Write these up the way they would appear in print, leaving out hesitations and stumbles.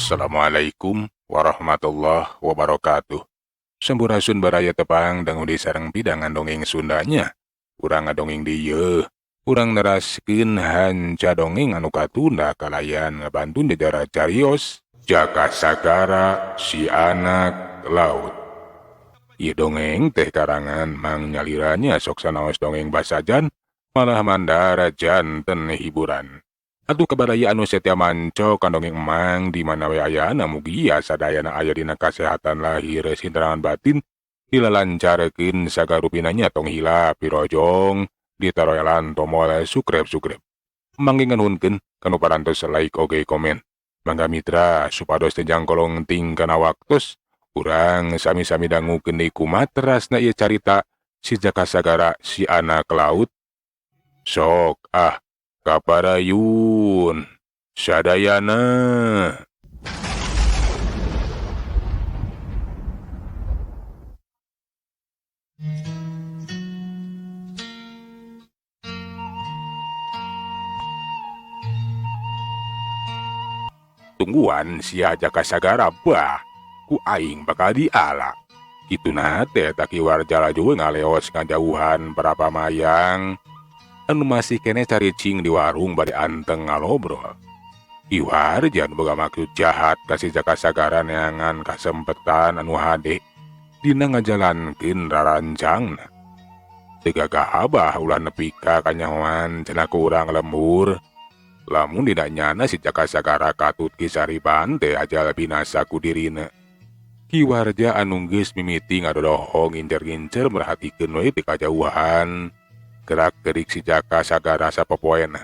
Assalamualaikum warahmatullahi wabarakatuh. Sampurasun baraya tepang dangu di sareng pidangan dongeng Sundanya. Urang ngadongeng dieu. Urang neraskeun hanca dongeng anu katunda kalayan ngabantun jajara carios Jaka Sagara si anak laut. Ieu dongeng teh karangan Mang Nyaliranya sok sanaos dongeng basajan malah mandara janten hiburan. Atuh kabaraya anu setia manco kandongeng emang di mana we ayana mugia sadayana aya dina kasehatan lahir sinterangan batin dilalancarekeun sagarupinanya tong hila pirojong ditaroyalan tomol sukrep-sukrep. Mangge nganhunkeun kanu parantos like oge komen. Mangga mitra supados teu jangkolong ting kana waktos urang sami-sami dangukeun deui kumaterasna ieu carita si Jaka Sagara si anak laut. Sok kaparayun sadayana. Tungguan si Jaka Sagara bah ku aing bakal diala. Kitu teh tak kiwarja laju ngaleos ngajauhan para pamayang anu masih kene cari cing di warung bari anteng ngalobrol. Iwarja anu boga maksud jahat ka si Jaka Sagara neangan kasempetan anu hade dina ngajalankeun rarancangna. Teu gagah abah ulah nepi ka kanyahoan cenah ku urang lembur. Lamun didanyana si Jaka Sagara katut kisariban teh ajal binasa ku dirina. Kiwarja anu geus mimiti ngadodoho ngincer-ngincer merhatikeun we ti kajauhan gerak-gerik si Jaka Sagara sapopoena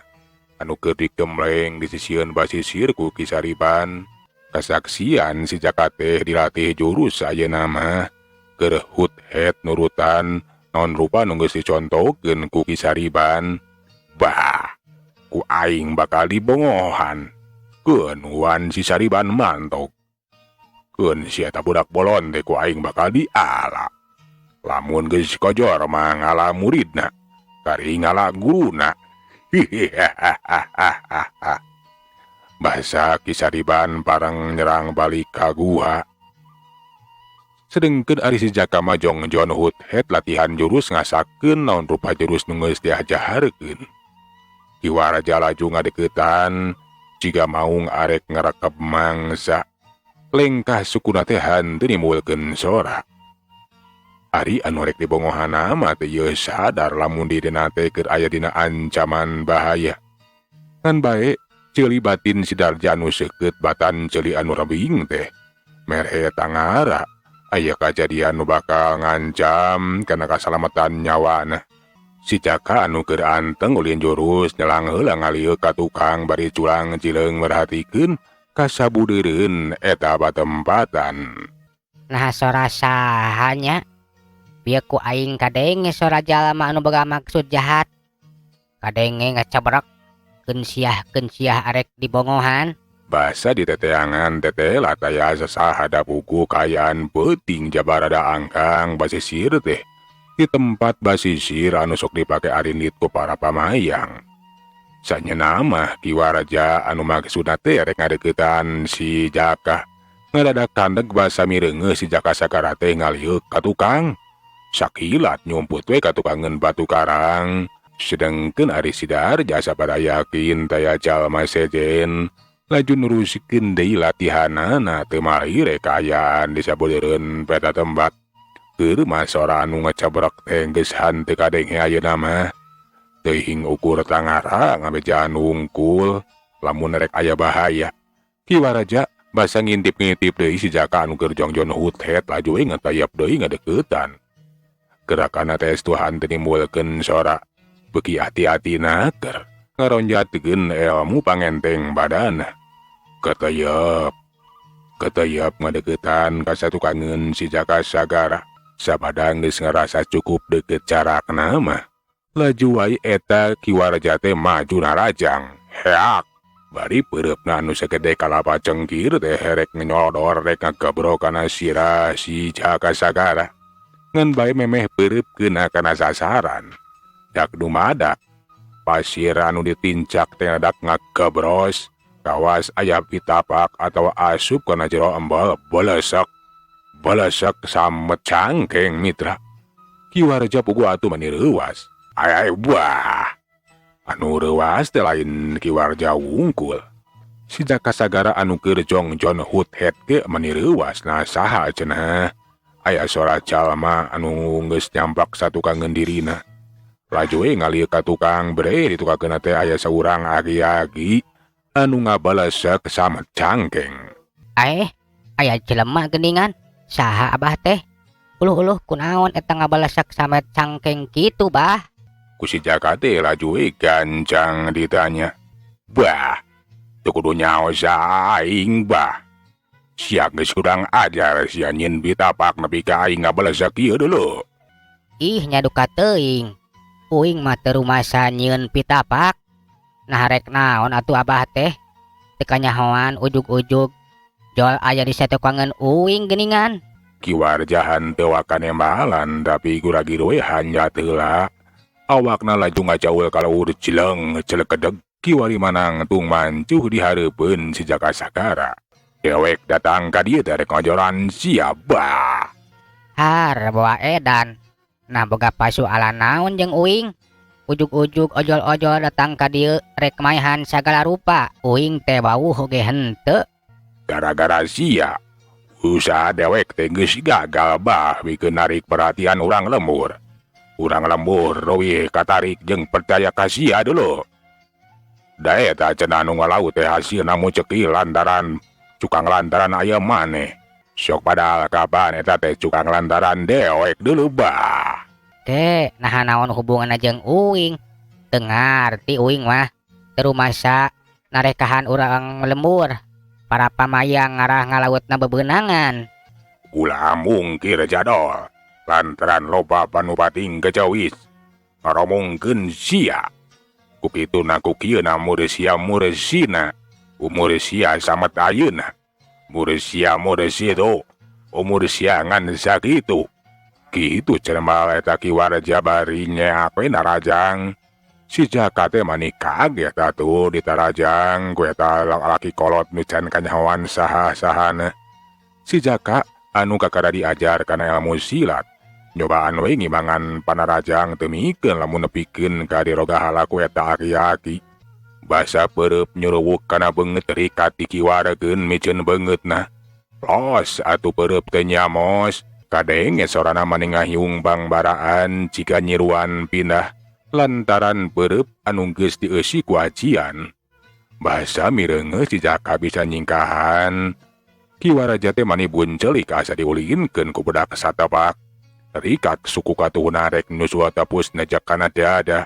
anu keur dikemleng disisieun basisir ku kisariban. Kasaksian si Jaka teh dilatih jurus ayeuna mah keur hut-het nurutan naon rupa nu geus dicontohkeun ku kisariban. Bah, ku aing bakal dibongohan. Keun wan si Sariban mantok. Keun si eta budak bolon teh ku aing bakal diala. Lamun geus kojor mah ngala muridna, kari ngala guruna. Bahasa Kisariban parang nyerang balik ka guha. Sedengkeun ari si Jaka majong jon hut-het latihan jurus ngasakeun naon rupa jurus nu geus diajarkeun. Kiwarja laju ngadeuketan jiga maung arek ngarekep mangsa. Lengkah sukuna teh henteu nimulkeun sora. Ari anu rek dibongohana mah teu ieu sadar lamun dirinya teh keur aya dina ancaman bahaya. Ngan bae ceuli batin si Darja anu seukeut batan ceuli anu rebing teh mere tangara aya kajadian nu bakal ngancam kana kasalamatan nyawana. Si Jaka anu keur anteng ulin jurus nyelang heula ngalieu ka tukang bari culang cileung merhatikeun kasabudeureun eta batempatan. Nah sora sahanya bieu ku aing kadenge sora jalma anu boga maksud jahat. Kadenge ngacabrek keun siah arek dibongohan. Basa di teteangan teteh lataya sasahada buku kayaan peuting jabarada angkang basisir teh di tempat basisir anu sok dipake arinit ku para pamayang. Sanyeuna mah kiwarja anu maksudna teh rek ngadeuketan si Jaka. Ngadadak tandeg basa mireungeuh si Jaka Sagara teh ngaliuk ka tukang. Sakilat nyumput we ka tukangeun batu karang. Sedengkeun ari si Darja sabada yakin taya jalma sejen laju nurusikeun deui latihanana teu mahi rek kaayaan di sabudeureun peta tempat. Keur mah sora anu ngacabrek teh geus henteu kadenge ayeuna mah. Teuing ukur tangara ngabejaan wungkul lamun rek aya bahaya. Kiwarja basa ngintip-ngintip deui si Jaka anu keur jongjon hut-het laju we ngatayap deui ngadeuketan. Gerakanna teh Tuhan teu nimulkeun sora. Beuki hati-hatina keur ngaronjatkeun ilmu pangenteng badana. Ketayap ngadeuketan ka satukangeun si Jaka Sagara. Sabada geus ngarasa cukup deukeut jarakna mah laju wae eta kiwarja teh maju narajang. Heak bari peureupna anu sagede kalapa cengkir teh rek nyodor rek ngagebrok kana sirah si Jaka Sagara. Ngan bae memeh peureupkeun kana sasaran. Dak dumadak pasir anu ditincak teh dak ngagebros kawas aya pitapak atau asup kana jero embal balesek samet cangkeng mitra. Ki Warja pugu atuh mani reuwas. Ai buah. Anu reuwas teh lain Ki Warja wungkul. Si Jaka sagara anu keur jongjon hut-het ge mani reuwas nah saha cenah. Aya sora jalma anu geus nyampak satukang ngendirina. Laju ngalieu ka tukang bre ditukakeun teh aya saurang agi-agi anu ngabalesek samet cangkeng. Aya jelema geuningan. Saha abah teh? Uluh-uluh kunaon eta ngabalesek samet cangkeng kitu, bah? Ku si Jaka teh laju gancang ditanya. Bah, teu kudu nyaos aing, bah. Sia geus kurang ajar sia nyin pitapak nepi ka aing ngabalesek ieu dulu. Ih nyaduka teuing. Uing mah teu rumasa nyieun pitapak. Nah rek naon atuh abah teh? Teu kanyahoan ujug-ujug jol aya di satukangan uing geuningan. Ki Warjahan teu kanembalan tapi guragi we hanjat heula. Awakna laju ngacaul kaleur cileng celekedeg. Ki Wari manang tung mancuh di hareupeun si Jaka sagara. Dewek datang ka dieu teh rek ngajoran siapa. Har bawa edan. Nah boga pasualan naon jeung uing. Ujug-ujug ojol-ojol datang ka dieu rek maehan sagala rupa. Uing teh bauh oge henteu. Gara-gara sia. Usaha dewek teh geus gagal bah bikeun narik perhatian urang lembur. Urang lembur leuwih katarik jeung percaya ka sia dulu. Da eta cenah nu ngalaut teh hasilna muceki lantaran cukang lantaran aya maneh. Sok padahal kapan eta teh cukang lantaran dewek dulu bah. Nah naon hubunganna jeung uing? Teu ngarti uing mah. Teu rumasa narekahan urang lembur. Para pamayang ngarah ngalautna bebeunangan. Ulah mungkir jadol. Lantaran loba panupating kecawis. Ngaromongkeun sia. Kupituna ku kieu na muresia muresina. Umur sia samet ayeuna. Muresia muresitu. Umur sia ngan sakitu. Kitu cenah eta Ki Warja bari nyakeun narajang. Si Jaka teh mani kaget atuh ditarajang ku eta lalaki kolot nu can kanyahoan saha-sahana. Si Jaka anu kakara diajar kana ilmu silat. Nyobaan we ngimangan panarajang teu mikeun lamun nepikeun ka diroga halaku eta aki-aki. Basa pereup nyuruwuk kana beungeut rikat dikiwarekeun miceun beungeutna. Los atuh pereup teh nyamos. Kadenge sorana mani ngahiung bangbaraan jika nyiruan pindah. Lantaran pereup anu geus dieusi ku ajian. Basa mireungeut si Jaka bisa nyingkahan. Ki Warja teh mani buncelik asa diulinkeun ku budak satepak. Rikat suku katuhna rek nyusul tepus nejak kana dada.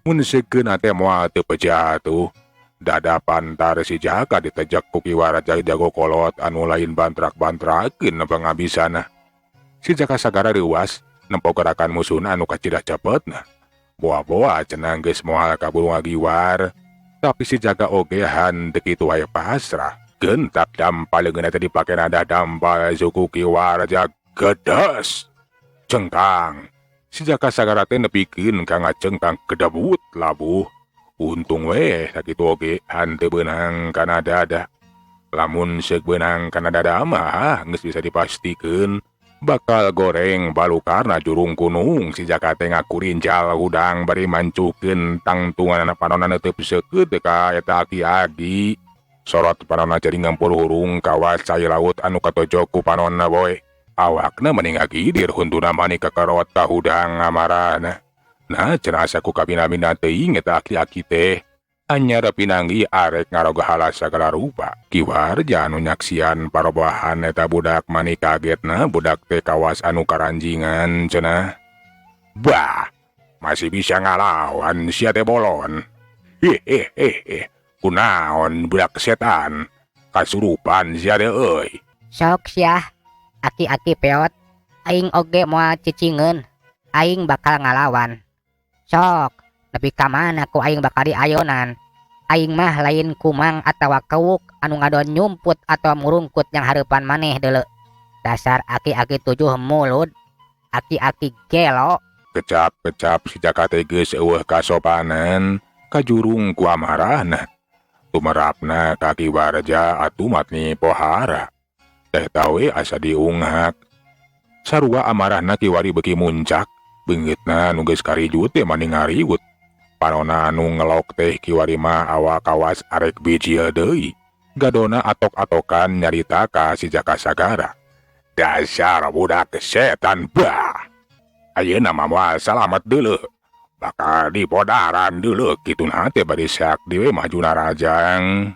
Mun seukeun teh moal teu pejatuh. Dada pantar si Jaka ditejak ku Ki Warja jago kolot anu lain bantrak-bantrakeun pangabisana. Si Jaka sagara reuwas nempo gerakan musuhna anu kacida cepetna. Boa-boa cenah geus moal kaburu ngagiwar. Tapi si Jaka oge handeu kitu wae pasrah. Gentak dampaleungeun teh dipake nada dampal suku Ki Warja gedes. Cengkang. Si Jaka sagara teh nepikeun ka ngacengkang kedebut labuh. Untung we sakitu oge henteu beunang kana dada. Lamun seuk beunang kana dada mah geus bisa dipastikeun bakal goreng balukarna jurung kunung. Si Jaka teh ngakurincal hudang bari mancukeun tangtungan panonna teu seukeut ka eta aki-aki. Sorot panonna jadi ngampur hurung kawas cai laut anu katojok ku panonna boy. Awakna mending agidir huntuna mani kakarot ka hudang ngamarana. Nah cenah asa ku kabina-bina teuing eta aki-aki teh. Anyar pinanggi arek ngaroga halas sagala rupa. Ki Warja anu nyaksian parobahan eta budak mani kagetna budak teh kawas anu karanjingan cenah. Bah, masih bisa ngalawan sia teh bolon. Hehehe, kunaon budak setan. Kasurupan sia teh euy. Sok sia. Aki-aki peot, aing oge moal cicingeun, aing bakal ngalawan. Sok, nepi ka mana ku aing bakal diayonan. Aing mah lain kumang atawa kewuk anu ngadon nyumput atawa murungkut yang hareupan maneh deuleu. Dasar aki-aki 7 mulut, aki-aki gelo. Kecap-kecap si Jaka teh geus eueuh kasopanan, kajurung ku amarahna. tumerapna kaki warja atuh matni pohara. Teh tawe asa diunghak. Sarua amarahna kiwari beki muncak, beungeutna nu geus karijut teh mani ngariwut. Panonna anu ngelok teh kiwari mah awak kawas arek bijil deui. Gadona atok-atokan nyarita ka si Jaka Sagara. Dasar budak setan bah. Ayeuna mah moal salamet deuleu. Bakal dipodaran deuleu kituna teh bari sak diwe majuna rajang.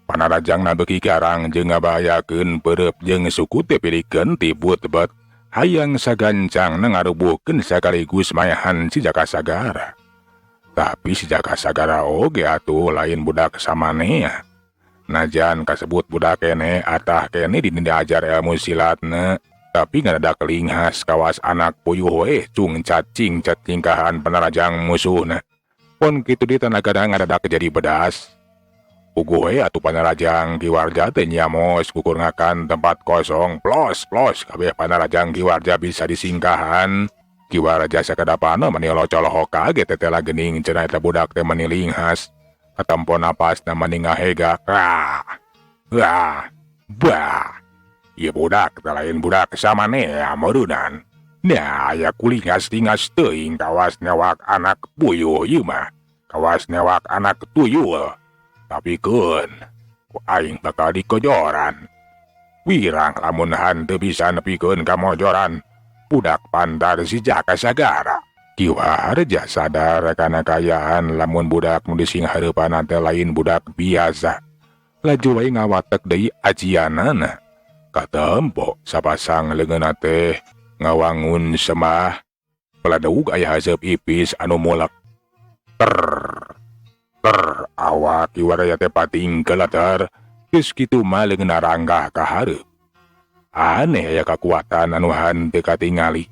Panarajangna beuki garang jeung ngabahayakeun peureup jeung suku teh pilikeun ti but-bet. Hayang sagancang ngarubuhkeun sakaligus mayahan si Jaka Sagara. Tapi si Jaka Sagara oge atuh lain budak samanea. Najan kasebut budak kene atah kene diajar ilmu silatna, tapi ngadadak linghas kawas anak puyuh we cung cacing tingkahan panarajang musuhna. Pon kitu di tanah gadang ngadadak jadi bedas. Puguh we atuh panarajang kiwarja teh nyamos kukur ngakan tempat kosong plos kabeh panarajang kiwarja bisa disingkahan. Kiwarja sakadapana mani locoloh kaget tetela geuning cenah eta budak teh mani linghas. Katampo napasna mani ngahega. Bah. Ieu budak teh lain budak samanea meureunnan. Nya aya kulingas tingas teuing kawas newak anak puyuh ieu mah. Kawas newak anak tuyul. Tapi keun, ku aing bakal dikojoran. Wirang lamun hanteu bisa nepikeun kamojoran budak pandar si Jaka Sagara. Kiwarja sadar kana kayaan lamun budak nu disinghareupan teh lain budak biasa. Laju wae ngawatek deui ajianana. Katempo sapasang leungeunna teh ngawangun semah. Peladeug aya haseup ipis anu mulek. Awak kiwarja teh pating kelatar, geus kitu mah leungeunna ranggah ka hareup. Aneh aya kakuatan anu henteu katingali.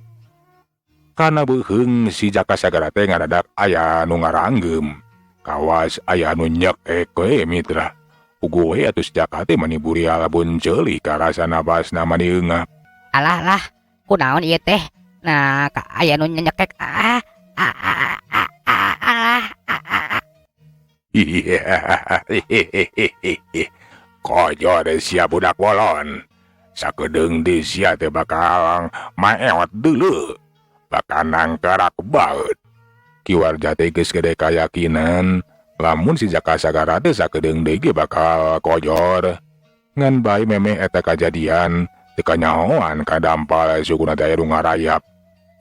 Kana beuheung si Jaka Sagara teh ngadadak aya nu ngaranggem. Kawas aya anu nyekek we mitra. Puguh we atuh si Jaka teh mani burial bunceulik ka rasa nabasna mani eungap. Alah, kunaon ieu teh? Nah, aya nu nyekek. Kojo deh sia budak bolon. Sakedeung di sia teh bakal maeot deuleu. Bakal nangkerak baeut. Kiwarja teh geus gede kayakinan lamun si Jaka Sagara teh sakedeung deui ge bakal kojor. Ngan bae memeh eta kajadian teu kanyahoan kadampal sukuna teh anu ngarayap.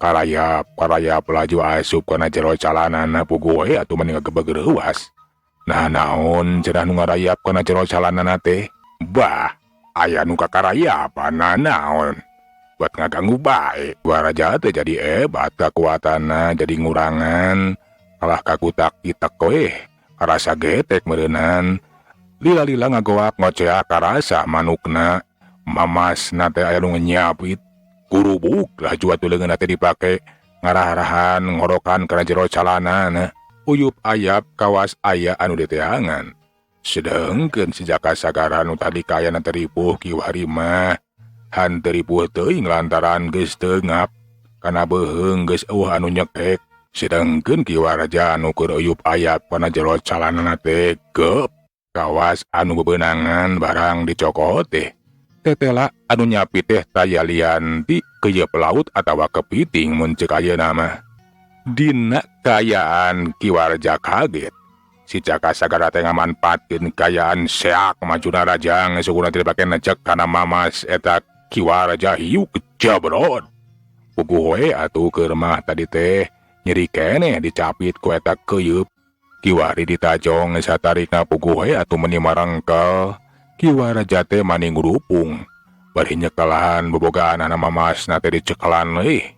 Karayap laju asup kana jero calanana puguh we atuh mani ngagebeg reuwas. Nah naon cenah nu ngarayap kana jero calanana teh? Bah, aya nu kakarayapan naon? Buat ngaganggu bae. Waraja teh jadi hebat kakuatanna jadi ngurangan. Kalah kakutak-kitak we. Karasa getek meureunnan. Lila-lila ngagoak ngoceak karasa manukna. Mamasna teh aya nu nyapit. Kurubuk laju atuh leungeunna teh dipake ngarah-arahan ngorokan kana jero calanana. Uyup ayap kawas aya anu diteangan. Sedengkeun si Jaka Sagara nu tadi kayana teripuh kiwari mah hanteu ripuh teuing lantaran geus teu ngap kana beuheung geus eueuh anu nyekek. Sedengkeun kiwarja anu keur uyup ayap kana jero calanana teh geup kawas anu bebeunangan barang dicokot teh. Tetela anu nyapit teh tayalian ti keuyeub laut atawa kepiting mun ceuk ayeuna mah. Dina kayaan kiwarja kaget. Si Jaka Sagara teh ngamanfaatkeun kayaan seak majuna rajang sukuna teu dipake necek kana mamas eta kiwarja hiu kejabrod. Puguh we atuh keur mah tadi teh nyeri keneh dicapit ku eta keuyeub. Kiwari ditajong satarikna puguh we atuh meuni marengkel. Kiwarja teh mani ngurupung. Bari nyekelahan bobogaanana mamasna teh dicekelan we.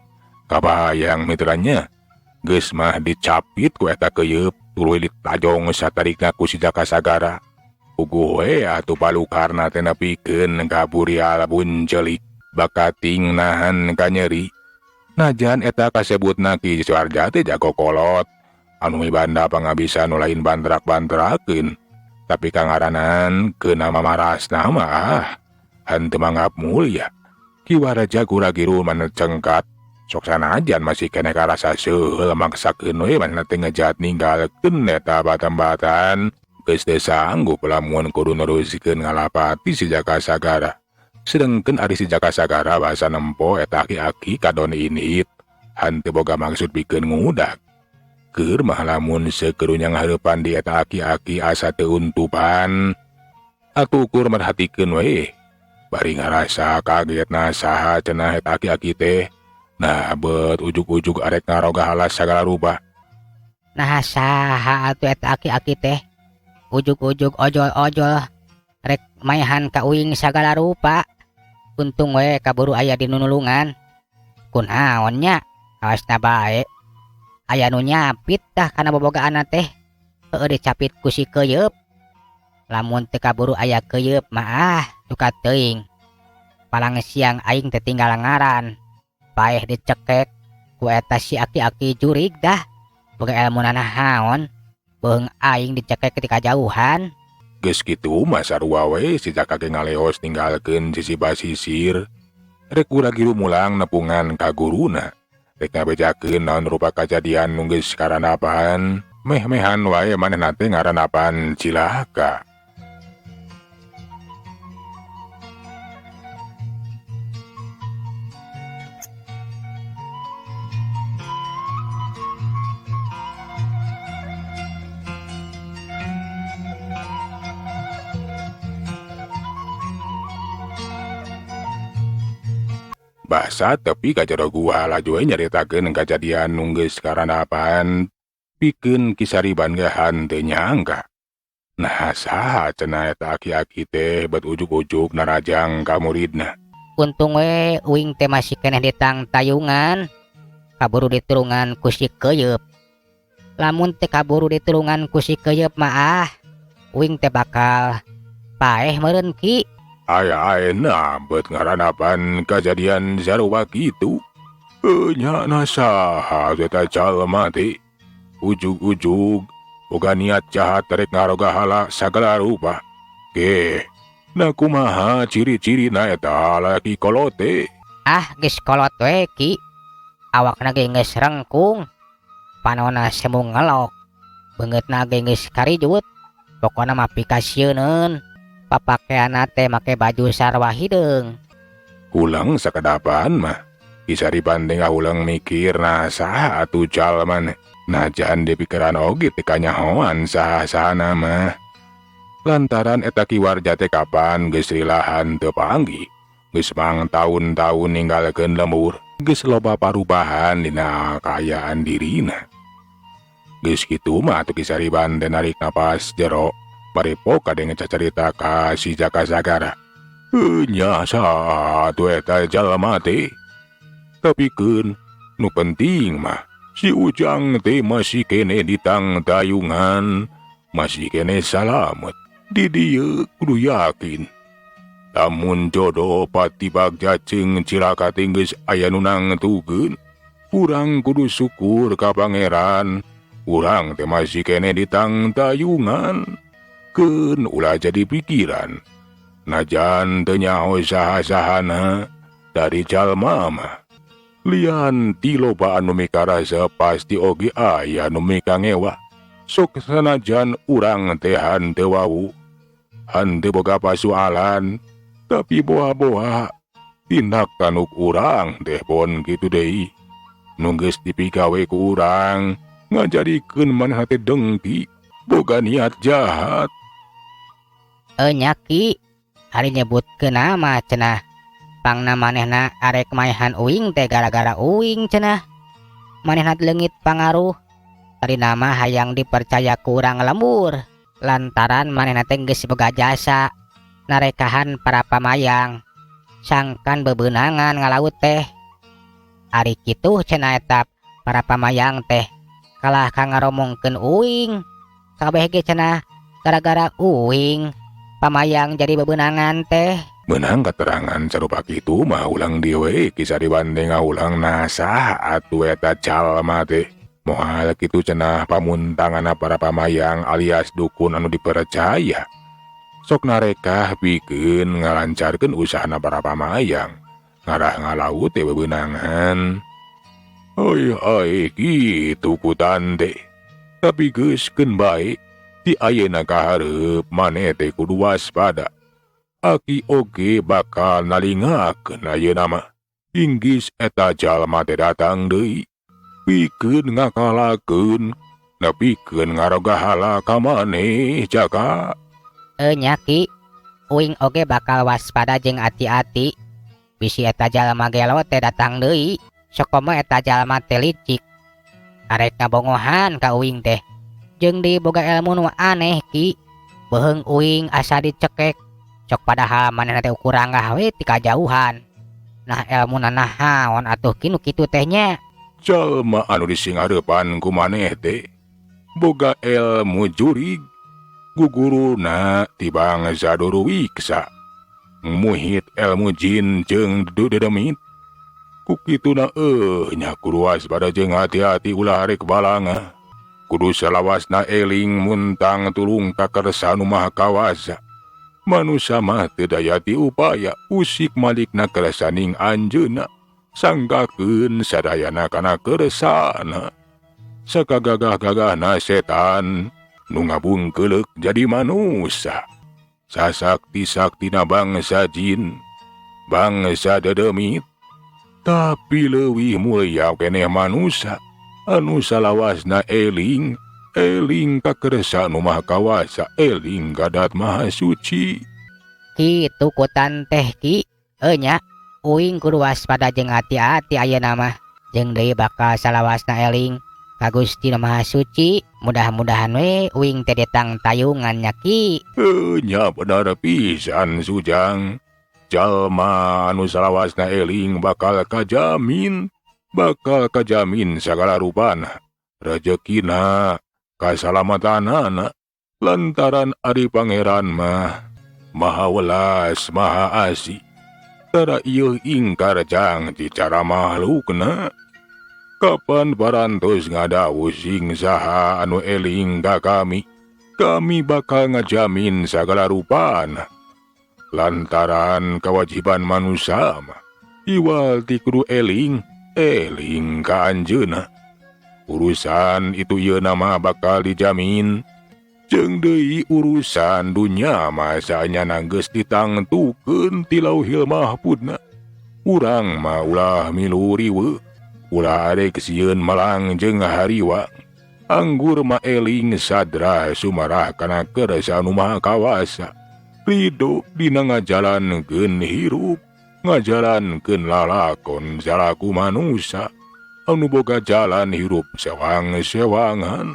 Kabahayang mitranya. Geus mah dicapit ku eta keuyeub tuluy ditajong satarikna ku si Jaka Sagara. Puguh we atuh palukarna teh nepikeun ka burial bunceulik bakating nahan ka nyeri. Najan eta kasebutna ki Kiwarja teh jago kolot anu mibanda pangabisa nu lain bantrak-bantrakeun. Tapi kangaranan keuna mamarasna mah henteu manggap mulia. Kiwarja gura-giru manecengkat. Sok sanajan masih kene karasa seueul maksakeun we manehna teh ngejat ninggalkeun eta batan-batan geus teu sanggup lamun kudu nerusikeun ngalapati si Jakasagara. Sedengkeun ari si Jakasagara basa nempo eta aki-aki kadon init, hanteu boga maksud pikeun ngudag. Keur mah lamun sakeurunyang hareupan di eta aki-aki asa teu untupan, atuh ukur merhatikeun we. Bari ngarasa kagetna saha cenah eta aki-aki teh. Nah, bet ujuk-ujuk arek ngaroga halas sagala rupa. Nah saha atuh eta aki-aki teh? Ujug-ujug ojol-ojol rek maehan ka uing sagala rupa. Untung we kaburu aya di nunulungan. Kunaon nya? Awasna bae. Aya nu nyapit tah kana bobogaanna teh. Heueuh dicapit ku si keuyeub. Lamun teu kaburu aya keuyeub mah suka teuing. Palang siang aing teh tinggal ngaran. Paeh dicekek ku eta si aki-aki jurig dah. Boga elmunana naon. Beung aing dicekek ketika jauhan. Geus kitu mah sarua we si Jaka ge ngaleos ninggalkeun sisi basisir. Rek urang giru mulang nepungan ka guruna. Rek ngabejakeun naon rupa kajadian nu geus karanapan. Meh-mehan wae manehna teh ngaranapan cilaka. Basa tepi kajero gua laju nyaritakeun kajadian nu geus karanapan pikeun kisariban gahan teu nyangka. Nah saha cenah eta aki-aki teh bet ujug-ujug narajang ka muridna. Untung we uing teh masih keneh di tang tayungan. Kaburu diturungan ku si keuyeub. Lamun teh kaburu diturungan ku si keuyeub mah uing teh bakal paeh meureun ki. Aya-ayeuna bet ngaranapan kajadian sarua kitu. Nya nasaha eta jalma teh. Ujug-ujug boga niat jahat rek ngaroga hala sagala rupa. Ge, na kumaha ciri-cirina eta laki kolot teh? Geus kolot we ki. Awakna ge geus rengkung. Panonna semu ngelok. Beungeutna ge geus karijut. Pokona mah pikasieun. Papakeana teh make baju sarwa hideung. Ulang sakadapan mah. Kisariban teh ulang mikir nasaha atuh jalma. Najan di pikiran oge teh kanyahoan saha-sahana mah. Lantaran eta kiwarja teh kapan geus rilahan teu panggih. Geus mang taun-taun ninggalkeun lembur. Geus loba parubahan dina kaayaan dirina. Geus kitu mah atuh kisariban teh narik napas jero. Marepo kade ngecacarita ka si Jakasagara. Nya saha atuh eta jalma teh. Tapikeun nu penting mah si Ujang teh masih kene di tang tayungan, masih kene salamet. Di dieu kudu yakin. Lamun jodoh pati bagja jeung cilaka teh geus aya nu nangtukeun, urang kudu syukur ka Pangeran. Urang teh masih kene di tang tayungan. Keun ulah jadi pikiran. Najan teu nyaho saha-sahana dari jalma mah. Lian ti loba anu mikarasa pasti oge aya nu mikangewa. Sok sanajan urang teh hanteu wau, hanteu boga pasoalan, tapi boha-boha tindak tanuk urang teh pon kitu deui. Nu geus dipigawe ku urang ngajadikeun manehna teh dengki, boga niat jahat. Nya ki, ari nyebutkeun nama cenah. Pangna manehna arek maehan uing teh gara-gara uing cenah. Manehna leungit pangaruh. Tadi nama hayang dipercaya ku urang lembur. Lantaran manehna teh geus boga jasa narekahan para pamayang. Sangkan bebeunangan ngalaut teh. Ari kitu cenah eta para pamayang teh kalah ka ngaromongkeun uing. Kabeh ge cenah gara-gara uing. Pamayang jadi bebeunangan teh. Menang keterangan sarupa kitu mah ulang dieu kisah dibanding ulang nasaha atuh eta jalma teh. Moal kitu cenah pamuntanganna para pamayang alias dukun anu dipercaya. Sok narekah pikeun ngalancarkeun usahana para pamayang. Ngarah ngalaut teh bebeunangan. Ai kitu ku tande. Tapi geuskeun bae. Ti ayeuna kahareup maneh teh kudu waspada. Aki oge bakal nalingakeun ayeuna mah. Inggis eta jalma teh datang deui. Pikeun ngakalakeun, nepikeun ngaroga hala ka maneh Jaka. Nya Ki, uing oge bakal waspada jeung ati-ati. Bisi eta jalma gelo teh datang deui. Sakomo eta jalma teh licik. Arek ngabongohan ka uing teh. Jeung diboga ilmu nu aneh Ki. Beuheung uing asa dicekek. Cok padahal manehna teh ukur ranggah we ti kajauhan. Nah ilmuna nahaon atuh kinu kitu teh nya. Jalma anu disingarepan ku maneh teh boga ilmu jurig. Guguruna ti bangsa Durwiksa. Muhit ilmu jin jeung dedemit. Kukituna nya kudu waspada jeung hati-hati ulah rek balanga. Kudu salawasna eling muntang tulung ka Kersa nu Maha Kawasa. Manusia mah teu daya ti upaya usik malikna kersaning anjeunna. Sanggakeun sadayana kana kersana. Sakagagah-gagahna setan nu ngabungkeulek jadi manusia. Sasakti-saktina bangsa jin, bangsa dedemit. Tapi leuwih mulia keneh manusia anu salawasna eling ka Kersa nu Maha Kawasa, eling ka Dat Maha Suci. Kitu kutan teh Ki. Nya uing kudu waspada jeung hati-hati ayeuna mah. Jeung deui bakal salawasna eling ka Gusti Nu Maha Suci. Mudah-mudahan we uing teh ditang tayungan nya Ki. Nya bener pisan Sujang. Jalma anu salawasna eling bakal kajamin sagala rupana, rezekina, kasalamatanana, lantaran ari pangeran mah maha welas maha asih. Tara ieu ingkar jang ti cara makhlukna. Kapan parantos ngadawuh sing saha anu eling ka kami bakal ngajamin sagala rupana. Lantaran kewajiban manusia mah iwal ti kudu eling ka anjeunna. Urusan itu ieu nama bakal dijamin. Jeung deui urusan dunya mah saenyana geus ditangtukeun ti Lauhil Mahfudna. Urang mah ulah milu riweuh, ulah ade kesieun malang jeung hariwang. Anggur mah eling sadra sumarah kana Kersa Nu Maha Kawasa. Ridho dina ngajalankeun hirup, ngajalankeun lalakon salaku manusia anu boga jalan hirup sewang-sewangan.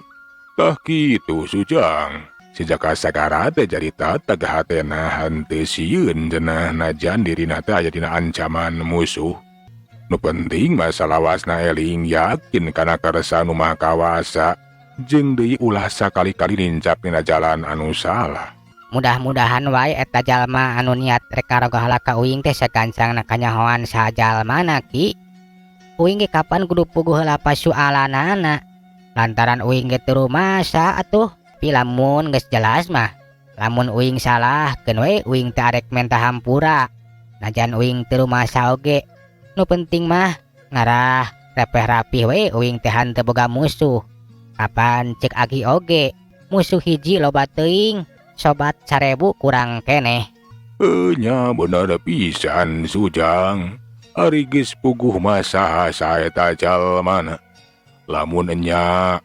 Tah kitu Sujang. Sejak sagara teh jarita tegah hatena henteu sieun cenah najan dirina teh aya dina ancaman musuh. Nu penting mah salawasna eling yakin kana Kersa Nu Maha Kawasa jeung deui ulah sakali-kali nincak dina jalan anu salah. Mudah-mudahan wae eta jalma anu niat rek karoga hala ka uing teh sagancangna kanyahoan sajalmana Ki. Uing ge kapan kudu puguh heula pasualanana. Lantaran uing ge teu rumasa atuh. Pilamun geus jelas mah. Lamun uing salah keun we uing teh arek menta hampura. Najan uing teu rumasa oge. Nu penting mah ngarah repeh rapih we uing teh henteu boga musuh. Kapan cek Agi oge musuh hiji loba teuing. Sobat 1000 kurang keneh. Nya bener pisan Sujang. Ari geus puguh masa saeta jalmana. Lamun nya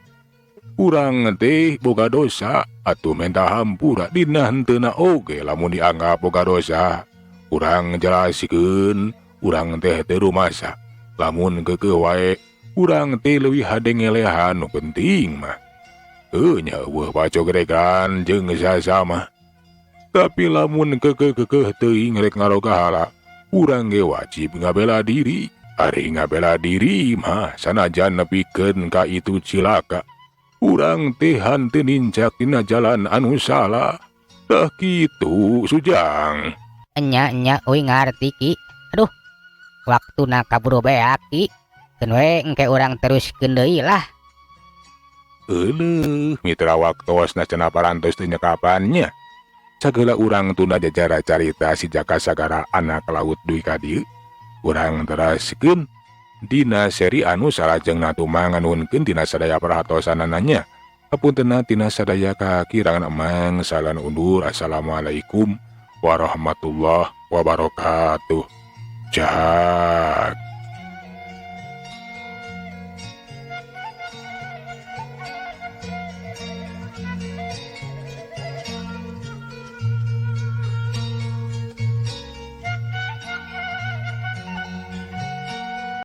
urang teh boga dosa atuh menta hampura dina henteuna oge lamun dianggap boga dosa. Urang jelaskeun urang teh teu rumasa. Lamun keukeuh wae urang teh leuwih hade ngelehan nu penting mah. Nya eueuh pacogeregan jeung sasama. Tapi lamun keukeuh teuing rek ngaroga hala, urang ge wajib ngabela diri. Ari ngabela diri mah sanajan nepikeun ka itu cilaka. Urang teh henteu nincak dina jalan anu salah. Tah kitu Sujang. Nya uing ngarti Ki. Aduh, waktuna kaburu beak Ki. Keun we engke urang teruskeun deui lah. Mitra waktosna cenah parantos teu nyekapannya. Sagala urang tunda jajara carita si Jaka Sagara anak laut duwi ka dieu. Urang teraskeun dina seri anu salajengna tumang nganunkeun dina sadaya perhatosanana nya. Hapuntenna tina sadaya kakirangan emang salan undur. Assalamualaikum warahmatullahi wabarakatuh. Jaga.